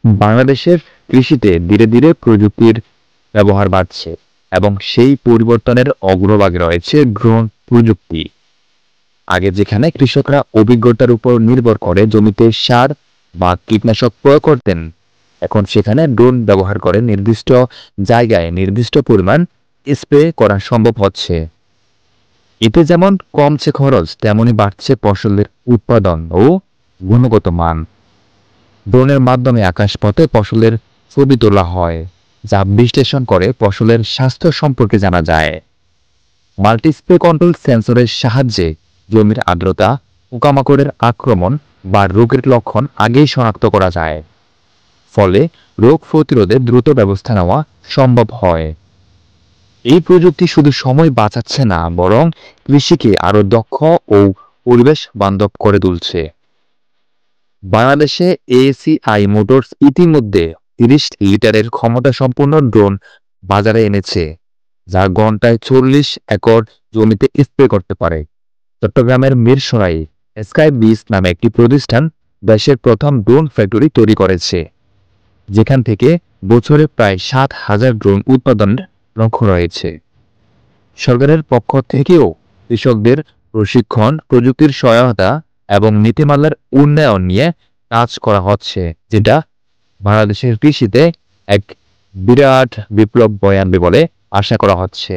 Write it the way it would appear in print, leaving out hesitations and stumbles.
বাংলাদেশের কৃষিতে ধীরে ধীরে প্রযুক্তির ব্যবহার বাড়ছে এবং সেই পরিবর্তনের অগ্রভাগে রয়েছে ড্রোন প্রযুক্তি। আগে যেখানে কৃষকরা অভিজ্ঞতার উপর নির্ভর করে জমিতে সার বা কীটনাশক প্রয়োগ করতেন, এখন সেখানে ড্রোন ব্যবহার করে নির্দিষ্ট জায়গায় নির্দিষ্ট পরিমাণ স্প্রে করা সম্ভব হচ্ছে। এতে যেমন কমছে খরচ, তেমনি বাড়ছে ফসলের উৎপাদন ও গুণগত মান। ড্রোনের মাধ্যমে আকাশপথে ফসলের ছবি তোলা হয়, যা বিশ্লেষণ করে ফসলের স্বাস্থ্য সম্পর্কে জানা যায়। মাল্টিস্প্রে কন্ট্রোল সেন্সরের সাহায্যে জমির আর্দ্রতা, পোকামাকড়ের আক্রমণ বা রোগের লক্ষণ আগেই শনাক্ত করা যায়। ফলে রোগ প্রতিরোধে দ্রুত ব্যবস্থা নেওয়া সম্ভব হয়। এই প্রযুক্তি শুধু সময় বাঁচাচ্ছে না, বরং কৃষিকে আরো দক্ষ ও পরিবেশ বান্ধব করে তুলছে। বাংলাদেশে এসিআই মোটরস ইতিমধ্যে 30 লিটারের ক্ষমতা সম্পন্ন ড্রোন বাজারে এনেছে, যা ঘন্টায় 40 একর জমিতে স্প্রে করতে পারে। চট্টগ্রামের মিরসরাই স্কাই বিস নামে একটি প্রতিষ্ঠান দেশের প্রথম ড্রোন ফ্যাক্টরি তৈরি করেছে, যেখান থেকে বছরে প্রায় 7,000 ড্রোন উৎপাদনের লক্ষ্য রয়েছে। সরকারের পক্ষ থেকেও কৃষকদের প্রশিক্ষণ, প্রযুক্তির সহায়তা এবং নীতিমালার উন্নয়ন নিয়ে কাজ করা হচ্ছে, যেটা বাংলাদেশের কৃষিতে এক বিরাট বিপ্লব বয়ে আনবে বলে আশা করা হচ্ছে।